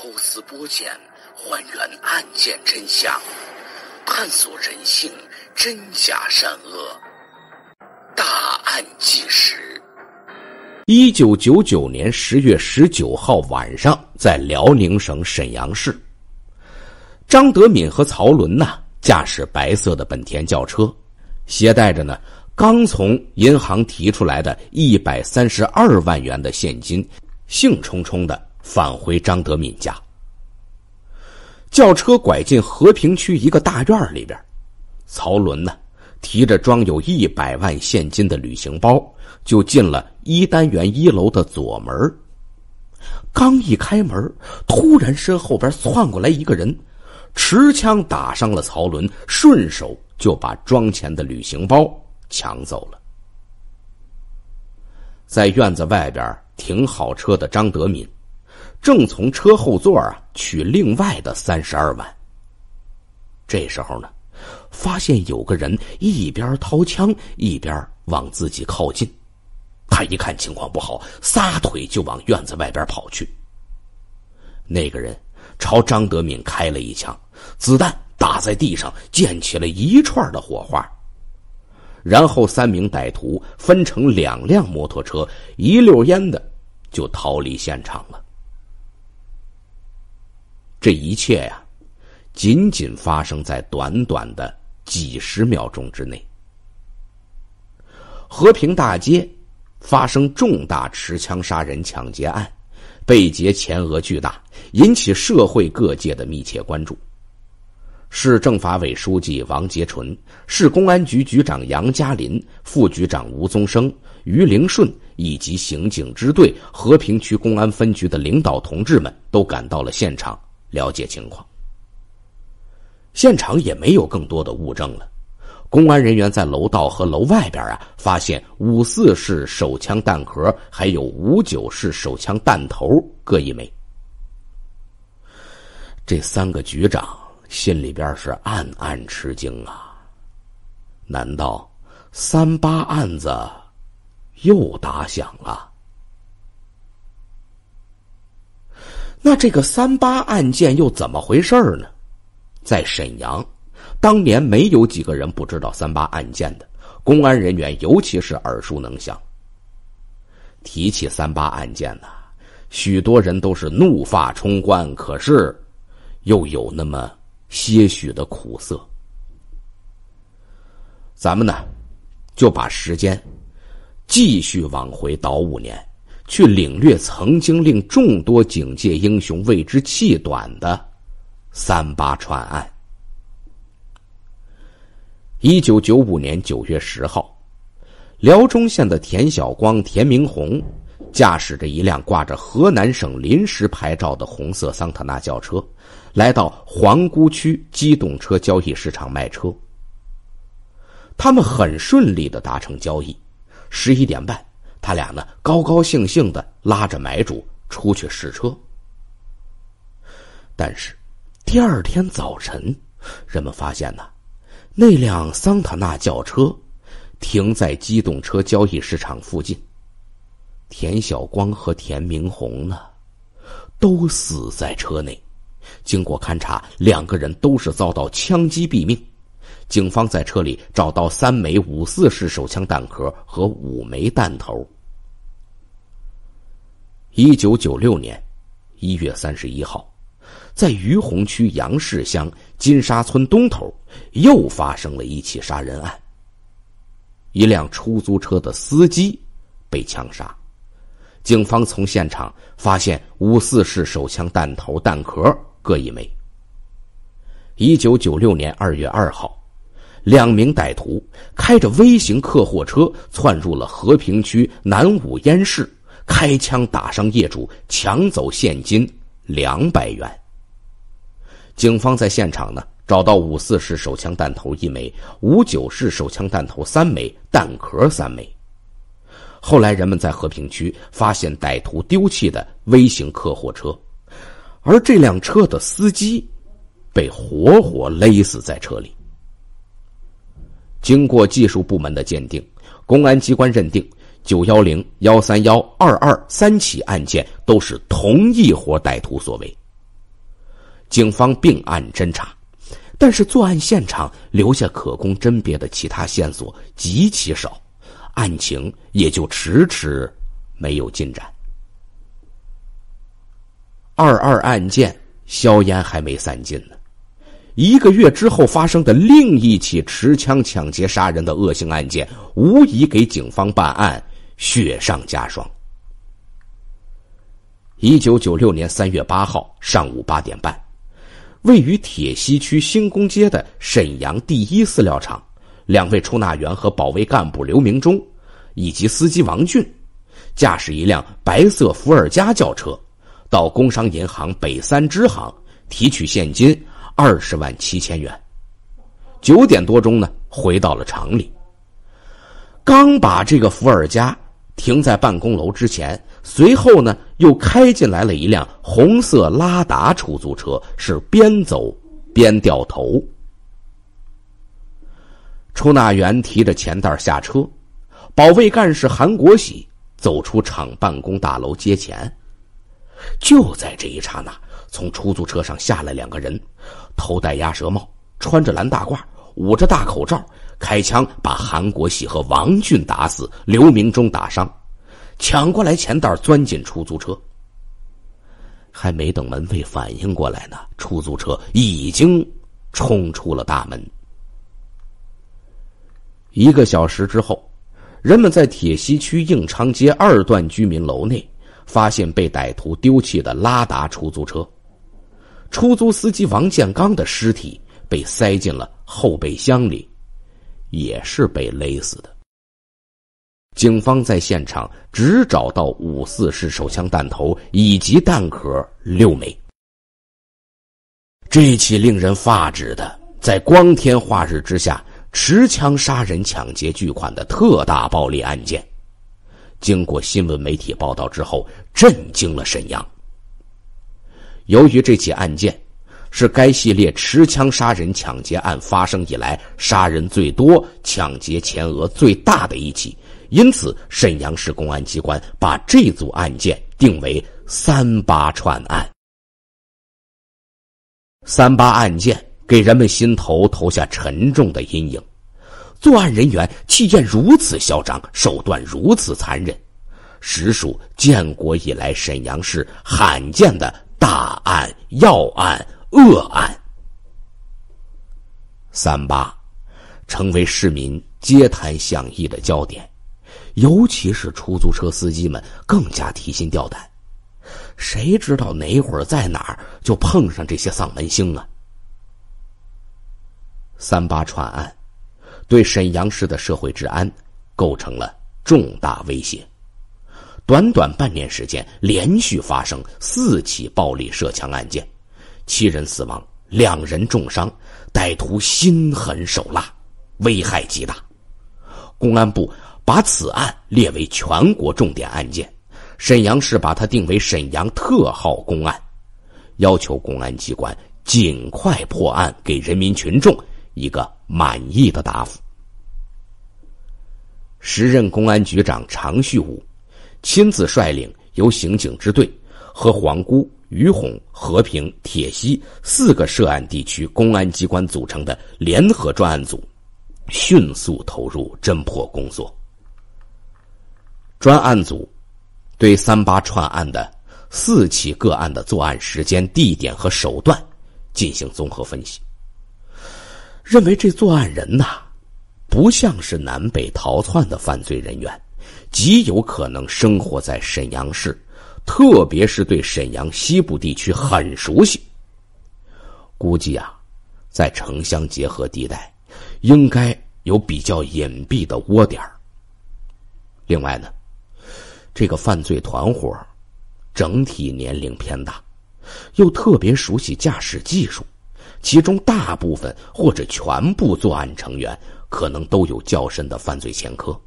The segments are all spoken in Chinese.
抽丝剥茧，还原案件真相，探索人性真假善恶，大案纪实。1999年10月19号晚上，在辽宁省沈阳市，张德敏和曹伦驾驶白色的本田轿车，携带着刚从银行提出来的132万元的现金，兴冲冲地返回张德敏家。轿车拐进和平区一个大院里边，曹伦提着装有100万现金的旅行包，就进了1单元1楼的左门。刚一开门，突然身后边窜过来一个人，持枪打伤了曹伦，顺手就把装钱的旅行包抢走了。在院子外边停好车的张德敏正从车后座取另外的32万。这时候发现有个人一边掏枪一边往自己靠近，他一看情况不好，撒腿就往院子外边跑去。那个人朝张德敏开了一枪，子弹打在地上，溅起了一串的火花。然后3名歹徒分成2辆摩托车，一溜烟的就逃离现场了。这一切仅仅发生在短短的几十秒钟之内。和平大街发生重大持枪杀人抢劫案，被劫钱额巨大，引起社会各界的密切关注。市政法委书记王杰纯、市公安局局长杨嘉林、副局长吴宗生、于凌顺以及刑警支队和平区公安分局的领导同志们都赶到了现场了解情况。现场也没有更多的物证了，公安人员在楼道和楼外边发现54式手枪弹壳还有59式手枪弹头各1枚。这3个局长心里边是暗暗吃惊啊，难道38案子又打响了？那这个38案件又怎么回事呢？在沈阳，当年没有几个人不知道38案件的，公安人员尤其是耳熟能详。提起38案件许多人都是怒发冲冠，可是又有那么些许的苦涩。咱们就把时间继续往回倒5年，去领略曾经令众多警界英雄为之气短的38串案。1995年9月10号，辽中县的田小光、田明红驾驶着一辆挂着河南省临时牌照的红色桑塔纳轿车，来到皇姑区机动车交易市场卖车。他们很顺利地达成交易，11点半，他俩高高兴兴地拉着买主出去试车。但是第二天早晨，人们发现那辆桑塔纳轿车停在机动车交易市场附近，田小光和田明红都死在车内。经过勘查，2个人都是遭到枪击毙命。警方在车里找到3枚54式手枪弹壳和5枚弹头。1996年1月31号，在于洪区杨市乡金沙村东头又发生了一起杀人案。一辆出租车的司机被枪杀，警方从现场发现54式手枪弹头弹壳各1枚。1996年2月2号，2名歹徒开着微型客货车窜入了和平区南五烟市，开枪打伤业主，抢走现金200元。警方在现场找到54式手枪弹头1枚，59式手枪弹头3枚，弹壳3枚。后来人们在和平区发现歹徒丢弃的微型客货车，而这辆车的司机被活活勒死在车里。经过技术部门的鉴定，公安机关认定910、131、22 3起案件都是同一伙歹徒所为。警方并案侦查，但是作案现场留下可供甄别的其他线索极其少，案情也就迟迟没有进展。22案件硝烟还没散尽呢，1个月之后发生的另一起持枪抢劫杀人的恶性案件，无疑给警方办案雪上加霜。1996年3月8号上午8点半，位于铁西区兴工街的沈阳第一饲料厂，2位出纳员和保卫干部刘明忠以及司机王俊，驾驶一辆白色伏尔加轿车，到工商银行北3支行提取现金20万7千元。9点多钟呢，回到了厂里。刚把这个伏尔加停在办公楼之前，随后呢又开进来了一辆红色拉达出租车，是边走边掉头。出纳员提着钱袋下车，保卫干事韩国喜走出厂办公大楼接钱。就在这一刹那，从出租车上下来2个人，头戴鸭舌帽，穿着蓝大褂，捂着大口罩，开枪把韩国喜和王俊打死，刘明忠打伤，抢过来钱袋钻进出租车。还没等门卫反应过来呢，出租车已经冲出了大门。1个小时之后，人们在铁西区应昌街2段居民楼内发现被歹徒丢弃的拉达出租车，出租司机王建刚的尸体被塞进了后备箱里，也是被勒死的。警方在现场只找到5.4式手枪弹头以及弹壳6枚。这起令人发指的，在光天化日之下持枪杀人抢劫巨款的特大暴力案件，经过新闻媒体报道之后，震惊了沈阳。由于这起案件是该系列持枪杀人抢劫案发生以来杀人最多、抢劫钱额最大的一起，因此沈阳市公安机关把这组案件定为38串案。38案件给人们心头投下沉重的阴影，作案人员气焰如此嚣张，手段如此残忍，实属建国以来沈阳市罕见的大案、要案、恶案。38成为市民街谈巷议的焦点，尤其是出租车司机们更加提心吊胆，谁知道哪会儿在哪儿就碰上这些丧门星啊。38串案对沈阳市的社会治安构成了重大威胁。短短半年时间，连续发生4起暴力涉枪案件，7人死亡，2人重伤，歹徒心狠手辣，危害极大。公安部把此案列为全国重点案件，沈阳市把它定为沈阳特号公案，要求公安机关尽快破案，给人民群众一个满意的答复。时任公安局长常旭武亲自率领由刑警支队和皇姑、于洪、和平、铁西4个涉案地区公安机关组成的联合专案组，迅速投入侦破工作。专案组对38串案的4起个案的作案时间、地点和手段进行综合分析，认为这作案人不像是南北逃窜的犯罪人员，极有可能生活在沈阳市，特别是对沈阳西部地区很熟悉。估计在城乡结合地带应该有比较隐蔽的窝点。另外呢，这个犯罪团伙整体年龄偏大，又特别熟悉驾驶技术，其中大部分或者全部作案成员可能都有较深的犯罪前科。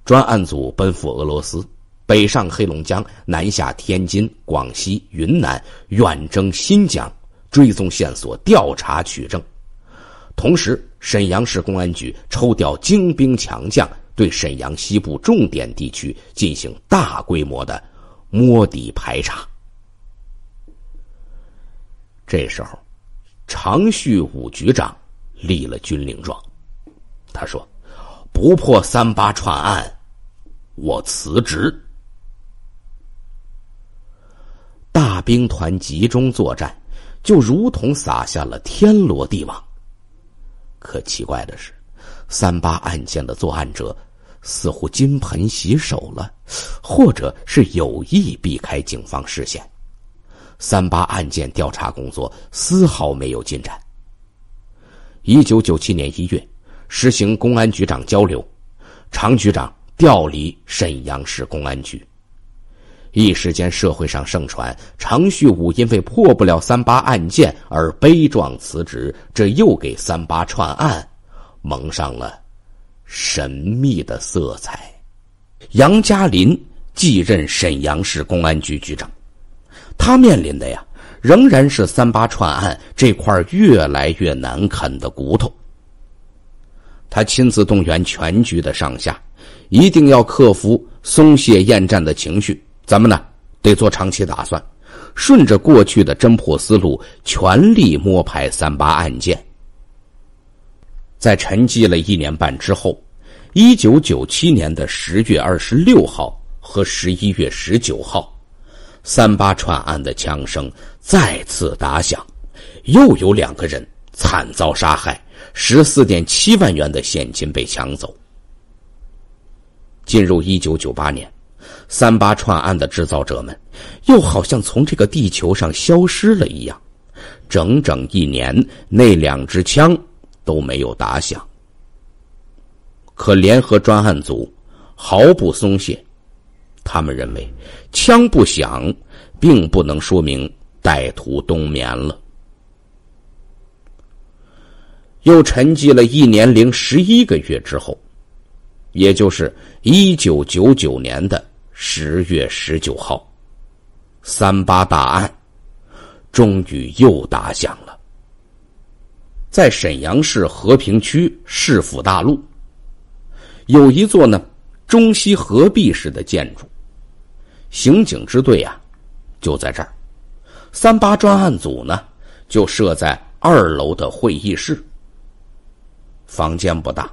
专案组奔赴俄罗斯，北上黑龙江，南下天津、广西、云南，远征新疆，追踪线索，调查取证。同时，沈阳市公安局抽调精兵强将，对沈阳西部重点地区进行大规模的摸底排查。这时候常旭武局长立了军令状，他说：不破38串案，我辞职。大兵团集中作战，就如同撒下了天罗地网。可奇怪的是，38案件的作案者似乎金盆洗手了，或者是有意避开警方视线。38案件调查工作丝毫没有进展。1997年1月，实行公安局长交流，常局长调离沈阳市公安局。一时间社会上盛传常旭武因为破不了38案件而悲壮辞职，这又给38串案蒙上了神秘的色彩。杨嘉林继任沈阳市公安局局长，他面临的仍然是38串案这块越来越难啃的骨头。他亲自动员全局的上下，一定要克服松懈厌战的情绪，咱们得做长期打算，顺着过去的侦破思路，全力摸排38案件。在沉寂了1年半之后，1997年的10月26号和11月19号，38串案的枪声再次打响，又有2个人惨遭杀害，14.7万元的现金被抢走。进入1998年，38串案的制造者们又好像从这个地球上消失了一样，整整1年那2支枪都没有打响。可联合专案组毫不松懈，他们认为枪不响并不能说明歹徒冬眠了。又沉寂了1年零11个月之后，也就是1999年的10月19号，38大案终于又打响了。在沈阳市和平区市府大路，有一座中西合璧式的建筑，刑警支队就在这儿，38专案组就设在2楼的会议室。房间不大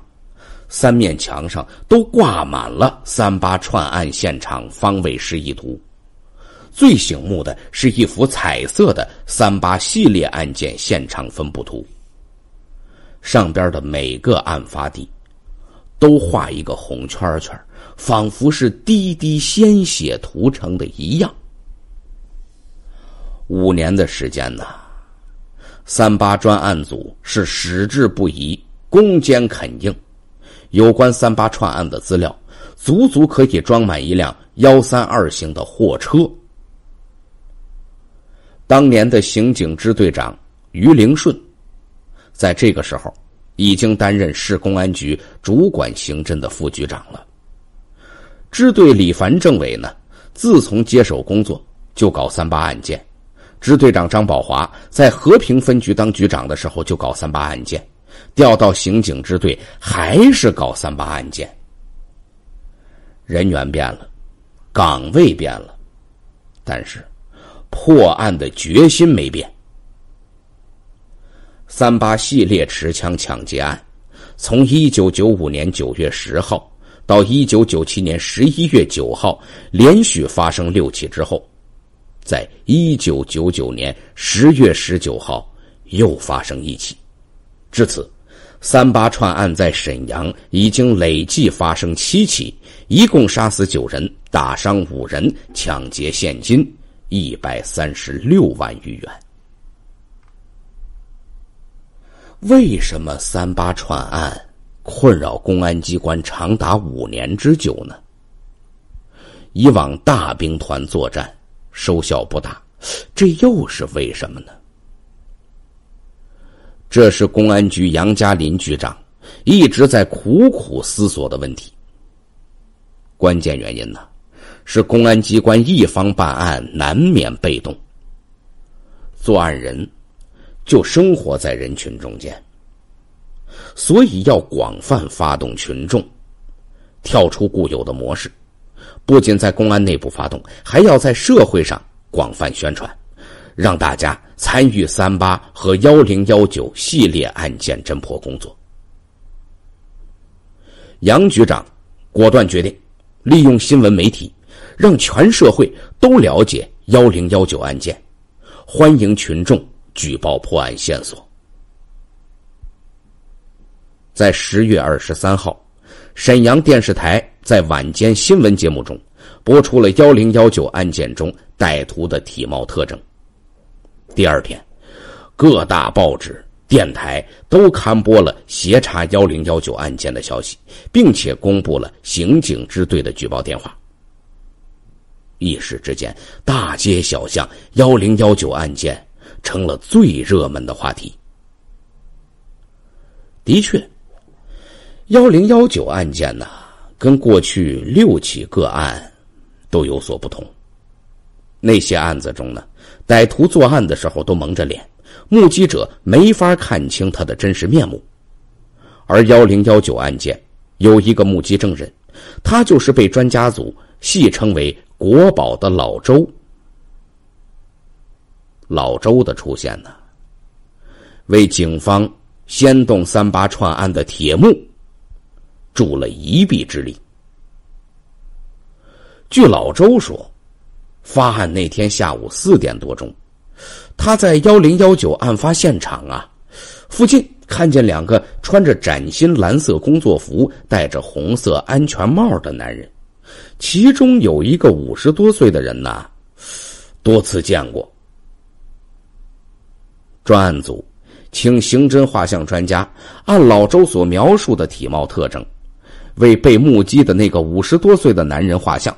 ，3面墙上都挂满了38串案现场方位示意图。最醒目的是一幅彩色的38系列案件现场分布图，上边的每个案发地都画一个红圈圈，仿佛是滴滴鲜血涂成的一样。5年的时间38专案组是矢志不移，攻坚肯硬。有关38串案的资料足足可以装满一辆132型的货车。当年的刑警支队长于凌顺在这个时候已经担任市公安局主管刑侦的副局长了。支队李凡政委自从接手工作就搞38案件，支队长张宝华在和平分局当局长的时候就搞38案件，调到刑警支队还是搞38案件。人员变了，岗位变了，但是破案的决心没变。38系列持枪抢劫案从1995年9月10号到1997年11月9号连续发生6起之后，在1999年10月19号又发生1起。至此38串案在沈阳已经累计发生7起，一共杀死9人，打伤5人，抢劫现金136万余元。为什么38串案困扰公安机关长达5年之久呢？以往大兵团作战收效不大，这又是为什么呢？这是公安局杨嘉林局长一直在苦苦思索的问题。关键原因是公安机关一方办案难免被动，作案人就生活在人群中间，所以要广泛发动群众，跳出固有的模式，不仅在公安内部发动，还要在社会上广泛宣传，让大家参与38和1019系列案件侦破工作。杨局长果断决定利用新闻媒体，让全社会都了解1019案件，欢迎群众举报破案线索。在10月23号，沈阳电视台在晚间新闻节目中播出了1019案件中歹徒的体貌特征。第二天，各大报纸、电台都刊播了协查1019案件的消息，并且公布了刑警支队的举报电话。一时之间，大街小巷1019案件成了最热门的话题。的确，1019案件呢，跟过去6起个案都有所不同。那些案子中呢，歹徒作案的时候都蒙着脸，目击者没法看清他的真实面目。而1019案件有一个目击证人，他就是被专家组戏称为国宝的老周。老周的出现呢，为警方掀动38串案的铁幕助了一臂之力。据老周说，发案那天下午4点多钟，他在1019案发现场附近看见2个穿着崭新蓝色工作服、戴着红色安全帽的男人，其中有一个50多岁的人多次见过。专案组请刑侦画像专家按老周所描述的体貌特征，为被目击的那个50多岁的男人画像，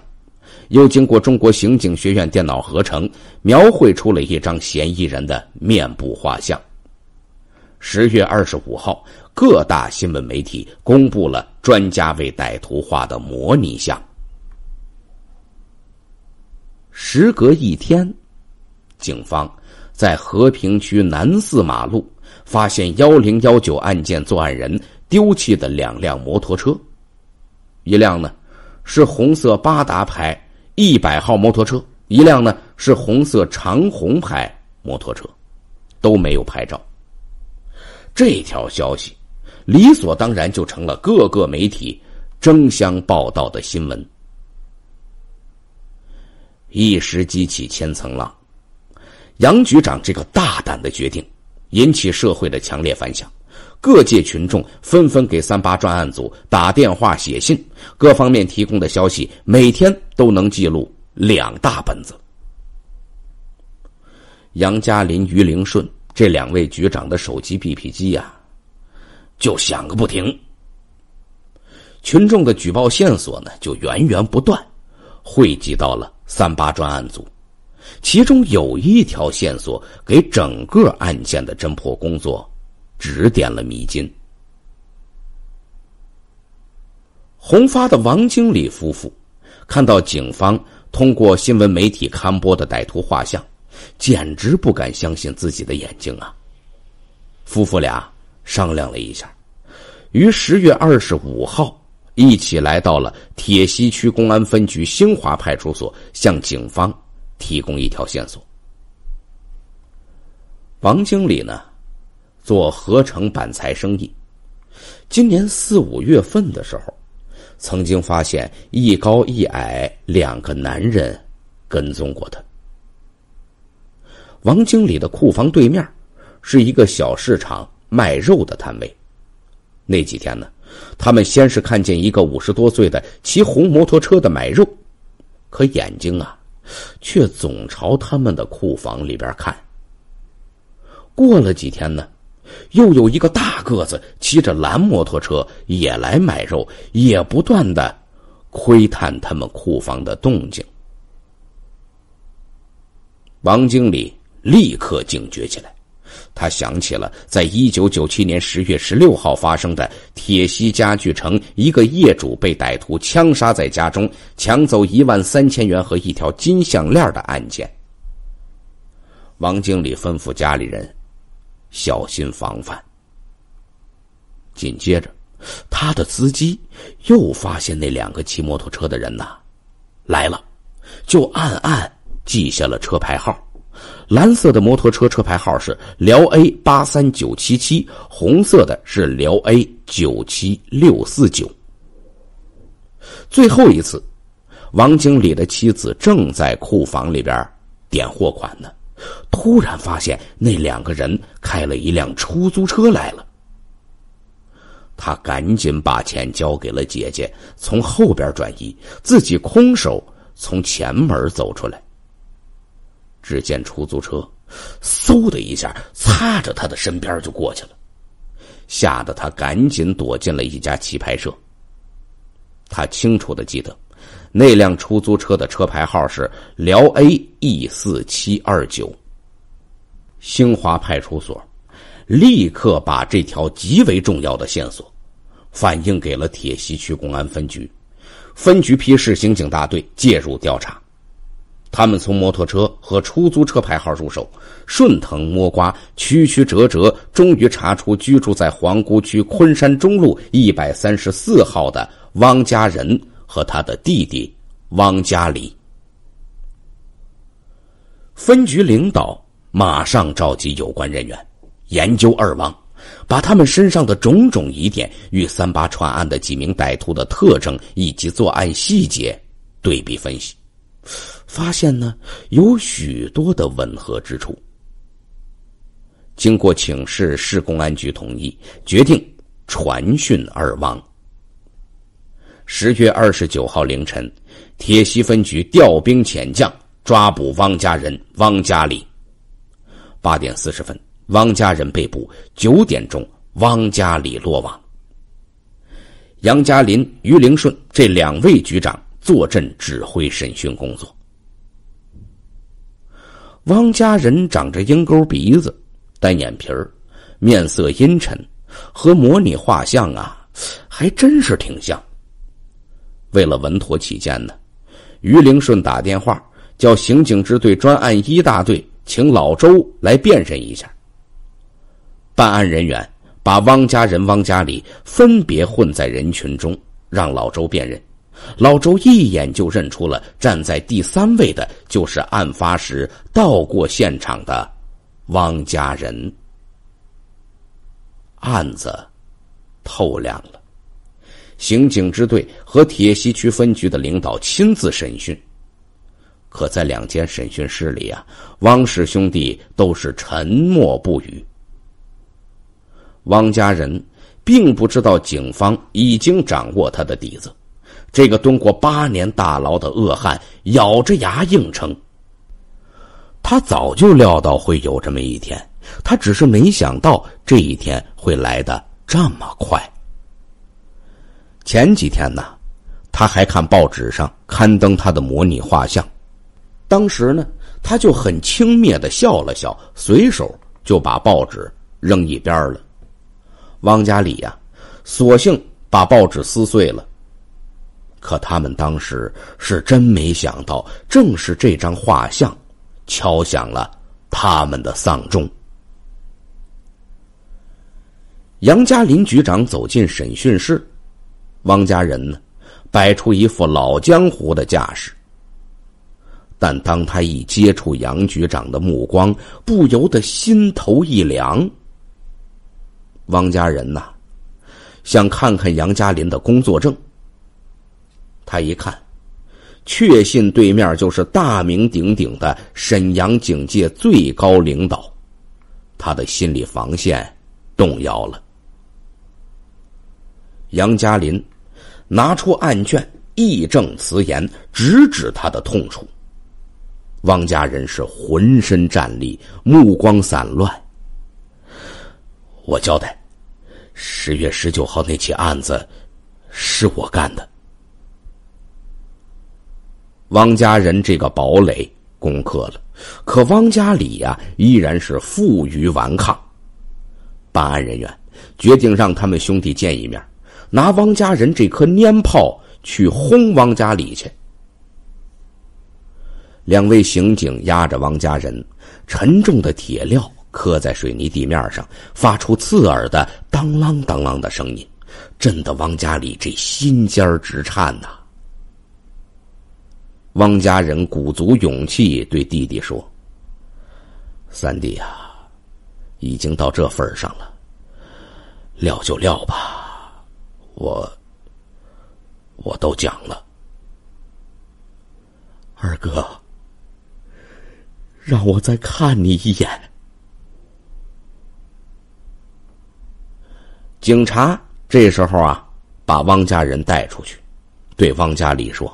又经过中国刑警学院电脑合成，描绘出了一张嫌疑人的面部画像。10月25号，各大新闻媒体公布了专家为歹徒画的模拟像。时隔1天，警方在和平区南4马路发现1019案件作案人丢弃的2辆摩托车，一辆呢是红色巴达牌100号摩托车，一辆呢是红色长虹牌摩托车，都没有牌照。这条消息理所当然就成了各个媒体争相报道的新闻，一时激起千层浪。杨局长这个大胆的决定引起社会的强烈反响，各界群众纷纷给38专案组打电话写信，各方面提供的消息每天都能记录2大本子。杨嘉林、于凌顺这2位局长的手机 BP 机就响个不停，群众的举报线索呢就源源不断，汇集到了38专案组。其中有一条线索给整个案件的侦破工作指点了迷津。红发的王经理夫妇看到警方通过新闻媒体刊播的歹徒画像，简直不敢相信自己的眼睛夫妇俩商量了一下，于10月25号一起来到了铁西区公安分局兴华派出所，向警方提供一条线索。王经理呢，做合成板材生意，今年4、5月份的时候，曾经发现一高一矮2个男人跟踪过他。王经理的库房对面是一个小市场卖肉的摊位。那几天呢，他们先是看见一个50多岁的骑红摩托车的买肉，可眼睛却总朝他们的库房里边看。过了几天呢，又有一个大个子骑着蓝摩托车也来买肉，也不断的窥探他们库房的动静。王经理立刻警觉起来，他想起了在1997年10月16号发生的铁西家具城一个业主被歹徒枪杀在家中，抢走13000元和一条金项链的案件。王经理吩咐家里人小心防范。紧接着，他的司机又发现那2个骑摩托车的人来了，就暗暗记下了车牌号。蓝色的摩托车车牌号是辽 A83977，红色的是辽 A97649。最后一次，王经理的妻子正在库房里边点货款呢，突然发现那2个人开了一辆出租车来了。他赶紧把钱交给了姐姐，从后边转移，自己空手从前门走出来。只见出租车嗖的一下擦着他的身边就过去了，吓得他赶紧躲进了一家棋牌社。他清楚地记得那辆出租车的车牌号是辽 A14729。兴华派出所立刻把这条极为重要的线索反映给了铁西区公安分局，分局批示刑警大队介入调查。他们从摩托车和出租车牌号入手，顺藤摸瓜，曲曲折折，终于查出居住在皇姑区昆山中路134号的汪家人和他的弟弟汪家里。分局领导马上召集有关人员研究二汪，把他们身上的种种疑点与38串案的几名歹徒的特征以及作案细节对比分析，发现呢有许多的吻合之处。经过请示市公安局同意，决定传讯二汪。10月29号凌晨，铁西分局调兵遣将抓捕汪家人、汪家里。8点40分，汪家人被捕，9点钟，汪家里落网。杨家林、于凌顺这2位局长坐镇指挥审讯工作。汪家人长着鹰钩鼻子，单眼皮儿，面色阴沉，和模拟画像还真是挺像。为了稳妥起见呢，于凌顺打电话叫刑警支队专案1大队请老周来辨认一下。办案人员把汪家人、汪家里分别混在人群中，让老周辨认。老周一眼就认出了站在第3位的就是案发时到过现场的汪家人。案子透亮了，刑警支队和铁西区分局的领导亲自审讯。可在2间审讯室里汪氏兄弟都是沉默不语。汪家人并不知道警方已经掌握他的底子，这个蹲过8年大牢的恶汉咬着牙硬撑。他早就料到会有这么一天，他只是没想到这一天会来得这么快。前几天呢，他还看报纸上刊登他的模拟画像，当时呢，他就很轻蔑地笑了笑，随手就把报纸扔一边了。汪家里索性把报纸撕碎了。可他们当时是真没想到，正是这张画像敲响了他们的丧钟。杨家林局长走进审讯室，汪家人呢，摆出一副老江湖的架势。但当他一接触杨局长的目光，不由得心头一凉。汪家人想看看杨家林的工作证。他一看，确信对面就是大名鼎鼎的沈阳警界最高领导，他的心理防线动摇了。杨家林拿出案卷，义正辞严直指他的痛处。汪家人是浑身战栗，目光散乱。我交代，10月19号那起案子是我干的。汪家人这个堡垒攻克了，可汪家里依然是负隅顽抗。办案人员决定让他们兄弟见一面，拿汪家人这颗蔫炮去轰汪家里去。2位刑警压着汪家人，沉重的铁镣磕在水泥地面上，发出刺耳的当啷当啷的声音，震得汪家里这心尖直颤呐。汪家人鼓足勇气对弟弟说：三弟啊，已经到这份上了，撂就撂吧，我都讲了。二哥，让我再看你一眼。警察这时候啊，把汪家人带出去，对汪家里说，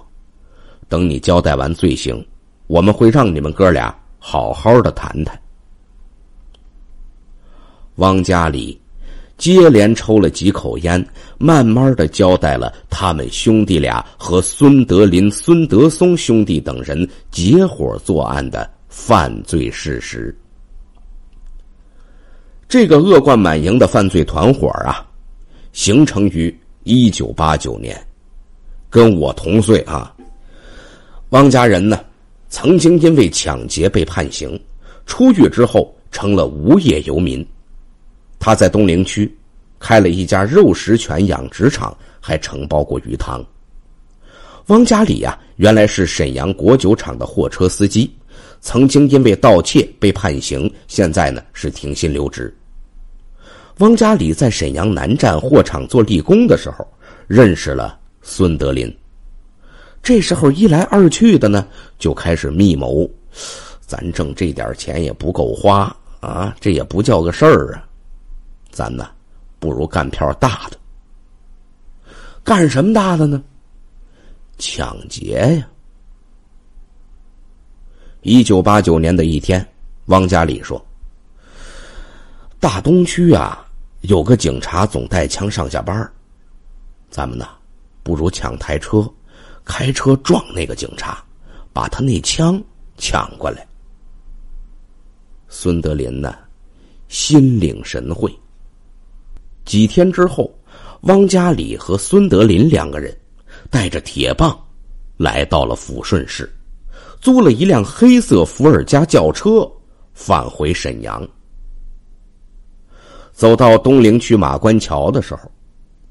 等你交代完罪行，我们会让你们哥俩好好的谈谈。汪家里接连抽了几口烟，慢慢的交代了他们兄弟俩和孙德林、孙德松兄弟等人结伙作案的犯罪事实。这个恶贯满盈的犯罪团伙啊，形成于1989年，跟我同岁啊。汪家人呢，曾经因为抢劫被判刑，出狱之后成了无业游民。他在东陵区开了一家肉食犬养殖场，还承包过鱼塘。汪家里啊，原来是沈阳国酒厂的货车司机，曾经因为盗窃被判刑，现在呢是停薪留职。汪家里在沈阳南站货场做力工的时候，认识了孙德林。这时候一来二去的呢，就开始密谋，咱挣这点钱也不够花啊，这也不叫个事儿啊，咱呢不如干票大的。干什么大的呢？抢劫呀。1989年的一天，汪家里说，大东区啊，有个警察总带枪上下班，咱们呢不如抢台车，开车撞那个警察，把他那枪抢过来。孙德林呢心领神会。几天之后，汪家里和孙德林两个人带着铁棒来到了抚顺市，租了一辆黑色伏尔加轿车返回沈阳。走到东陵区马关桥的时候，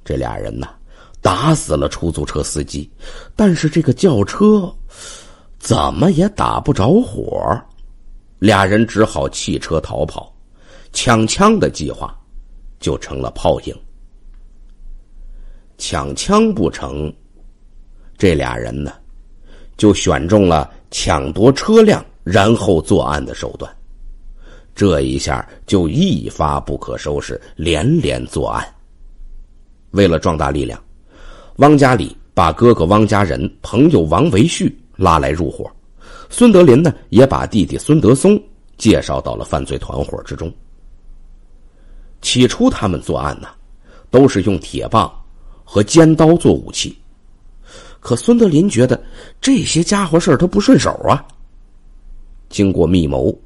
这俩人呢打死了出租车司机，但是这个轿车怎么也打不着火，俩人只好弃车逃跑，抢枪的计划就成了泡影。抢枪不成，这俩人呢就选中了抢夺车辆然后作案的手段，这一下就一发不可收拾，连连作案。为了壮大力量，汪家里把哥哥汪家人、朋友王维旭拉来入伙，孙德林呢也把弟弟孙德松介绍到了犯罪团伙之中。起初他们作案呢都是用铁棒和尖刀做武器，可孙德林觉得这些家伙事儿他不顺手啊。经过密谋，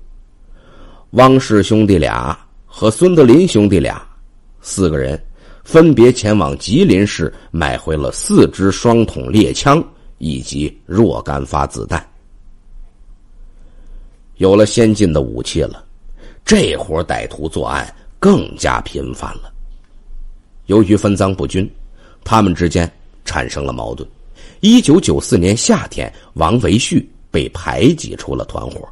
汪氏兄弟俩和孙德林兄弟俩4个人分别前往吉林市买回了4支双筒猎枪以及若干发子弹。有了先进的武器了，这伙歹徒作案更加频繁了。由于分赃不均，他们之间产生了矛盾。1994年夏天，王维旭被排挤出了团伙。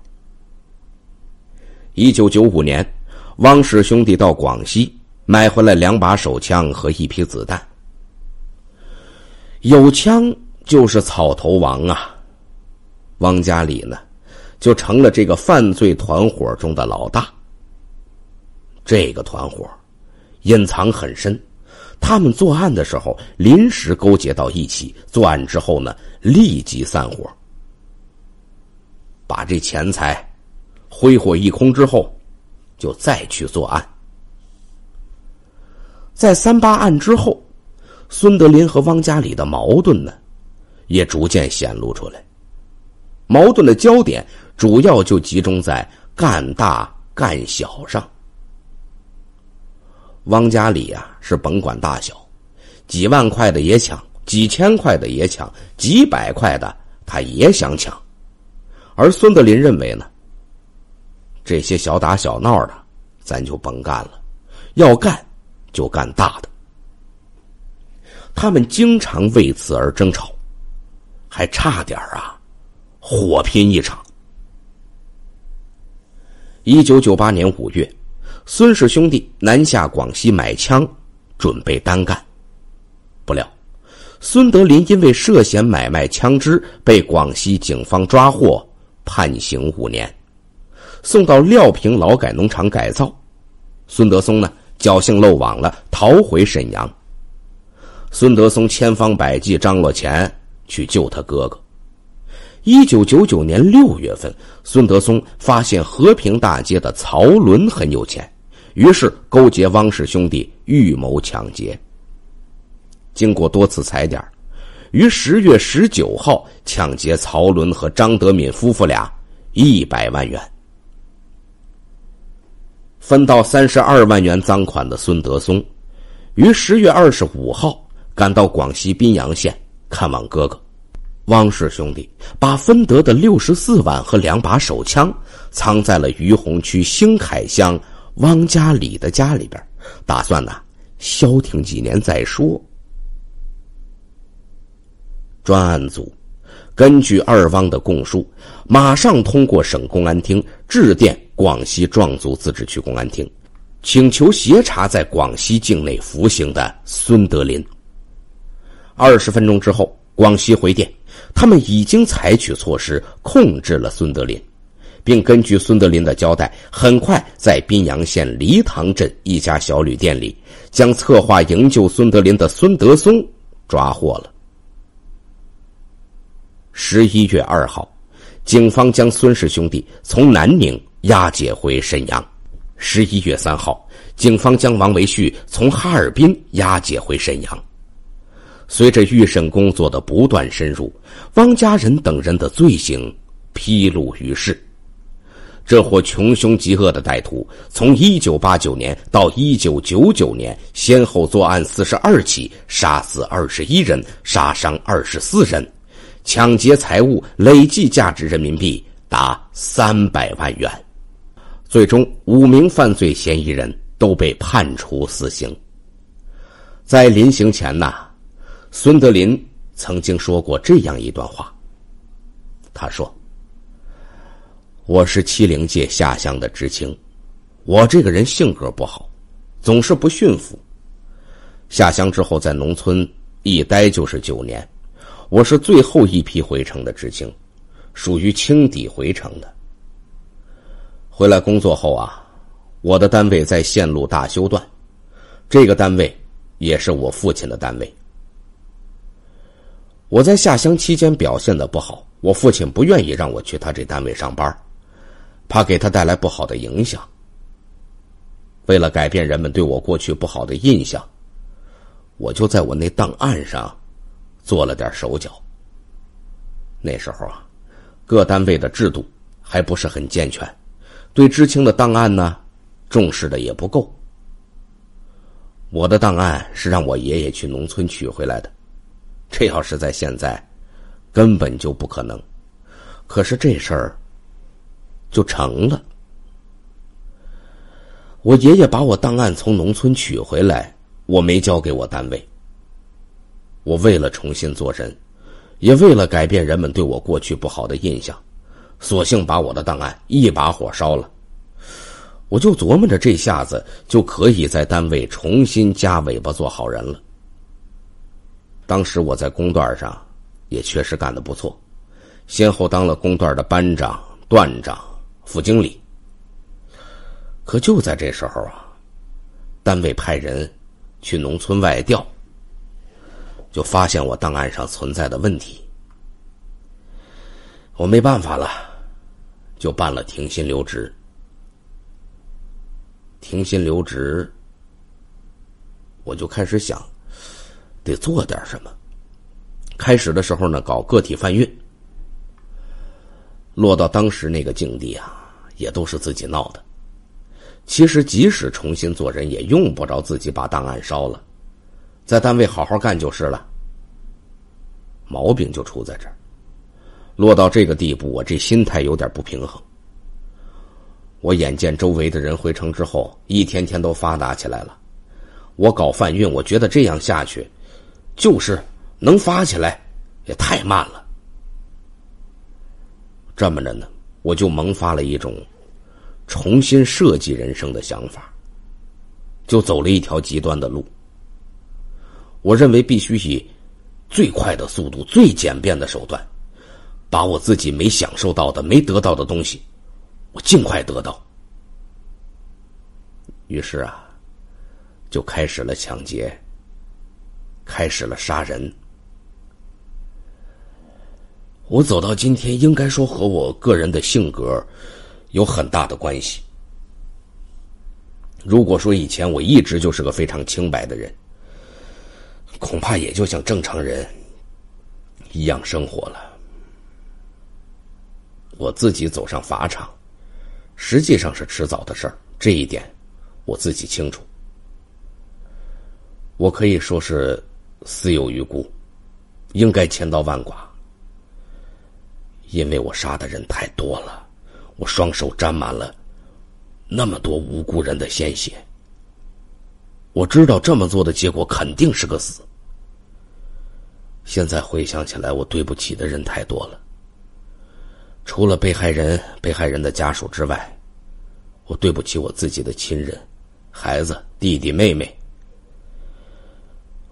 1995年，汪氏兄弟到广西买回来2把手枪和1批子弹。有枪就是草头王啊，汪家里呢就成了这个犯罪团伙中的老大。这个团伙隐藏很深，他们作案的时候临时勾结到一起，作案之后呢立即散伙，把这钱财挥霍一空之后就再去作案。在3·8案之后，孙德林和汪家里的矛盾呢也逐渐显露出来，矛盾的焦点主要就集中在干大干小上。汪家里啊是甭管大小，几万块的也抢，几千块的也抢，几百块的他也想抢。而孙德林认为呢，这些小打小闹的咱就甭干了，要干就干大的。他们经常为此而争吵，还差点啊火拼一场。1998年5月，孙氏兄弟南下广西买枪，准备单干。不料孙德林因为涉嫌买卖枪支被广西警方抓获，判刑5年，送到廖平劳改农场改造。孙德松呢，侥幸漏网了，逃回沈阳。孙德松千方百计张罗钱去救他哥哥。1999年6月份，孙德松发现和平大街的曹伦很有钱，于是勾结汪氏兄弟预谋抢劫。经过多次踩点，于10月19号抢劫曹伦和张德敏夫妇俩100万元。分到32万元赃款的孙德松，于10月25号赶到广西宾阳县看望哥哥。汪氏兄弟把分得的64万和2把手枪藏在了于洪区兴凯乡汪家里的家里边，打算消停几年再说。专案组根据二汪的供述，马上通过省公安厅致电广西壮族自治区公安厅，请求协查在广西境内服刑的孙德林。20分钟之后，广西回电，他们已经采取措施控制了孙德林，并根据孙德林的交代，很快在宾阳县黎塘镇一家小旅店里，将策划营救孙德林的孙德松抓获了。11月2号，警方将孙氏兄弟从南宁押解回沈阳。11月3号，警方将王维旭从哈尔滨押解回沈阳。随着预审工作的不断深入，汪家人等人的罪行披露于世。这伙穷凶极恶的歹徒从1989年到1999年先后作案42起，杀死21人，杀伤24人，抢劫财物累计价值人民币达300万元。最终5名犯罪嫌疑人都被判处死刑。在临刑前孙德林曾经说过这样一段话，他说：我是70届下乡的知青，我这个人性格不好，总是不驯服。下乡之后在农村一待就是9年，我是最后一批回城的知青，属于清底回城的。回来工作后我的单位在线路大修段，这个单位也是我父亲的单位。我在下乡期间表现得不好，我父亲不愿意让我去他这单位上班，怕给他带来不好的影响。为了改变人们对我过去不好的印象，我就在我那档案上做了点手脚。那时候各单位的制度还不是很健全，对知青的档案重视的也不够。我的档案是让我爷爷去农村取回来的，这要是在现在根本就不可能，可是这事儿就成了。我爷爷把我档案从农村取回来，我没交给我单位。我为了重新做人，也为了改变人们对我过去不好的印象，索性把我的档案一把火烧了。我就琢磨着这下子就可以在单位重新夹尾巴做好人了。当时我在工段上也确实干得不错，先后当了工段的班长、段长、副经理。可就在这时候单位派人去农村外调，就发现我档案上存在的问题。我没办法了，就办了停薪留职。停薪留职，我就开始想得做点什么。开始的时候搞个体贩运，落到当时那个境地也都是自己闹的。其实即使重新做人，也用不着自己把档案烧了，在单位好好干就是了。毛病就出在这儿，落到这个地步，我这心态有点不平衡。我眼见周围的人回城之后一天天都发达起来了，我搞贩运，我觉得这样下去就是能发起来也太慢了。这么着呢，我就萌发了一种重新设计人生的想法，就走了一条极端的路。我认为必须以最快的速度、最简便的手段，把我自己没享受到的、没得到的东西，我尽快得到。于是啊，就开始了抢劫，开始了杀人。我走到今天，应该说和我个人的性格有很大的关系。如果说以前我一直就是个非常清白的人，恐怕也就像正常人一样生活了。我自己走上法场，实际上是迟早的事儿，这一点我自己清楚。我可以说是死有余辜，应该千刀万剐，因为我杀的人太多了，我双手沾满了那么多无辜人的鲜血。我知道这么做的结果肯定是个死。现在回想起来，我对不起的人太多了。除了被害人的家属之外，我对不起我自己的亲人、孩子、弟弟妹妹。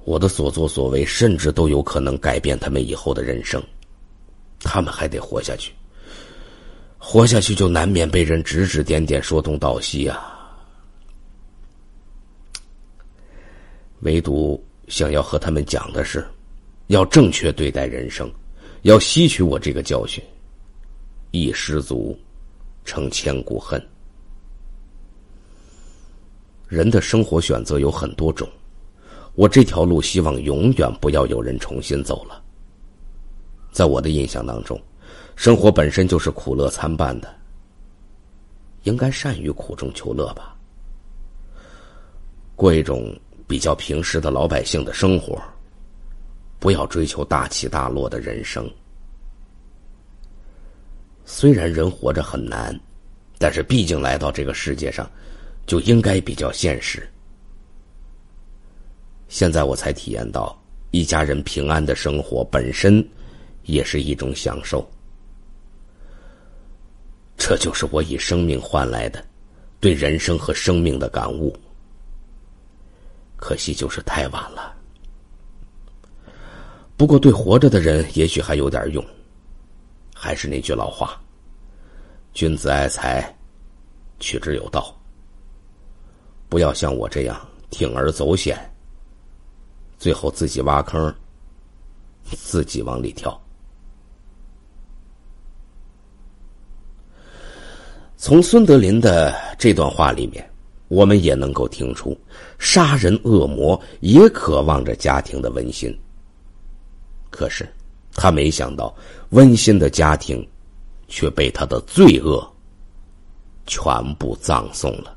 我的所作所为甚至都有可能改变他们以后的人生，他们还得活下去，活下去就难免被人指指点点，说东道西啊。唯独想要和他们讲的是，要正确对待人生，要吸取我这个教训，一失足成千古恨。人的生活选择有很多种，我这条路希望永远不要有人重新走了。在我的印象当中，生活本身就是苦乐参半的，应该善于苦中求乐吧，过一种比较平实的老百姓的生活，不要追求大起大落的人生。虽然人活着很难，但是毕竟来到这个世界上，就应该比较现实。现在我才体验到，一家人平安的生活本身也是一种享受。这就是我以生命换来的对人生和生命的感悟。可惜就是太晚了。不过对活着的人也许还有点用。还是那句老话，君子爱财，取之有道。不要像我这样铤而走险，最后自己挖坑，自己往里跳。从孙德林的这段话里面，我们也能够听出，杀人恶魔也渴望着家庭的温馨。可是他没想到，温馨的家庭却被他的罪恶全部葬送了。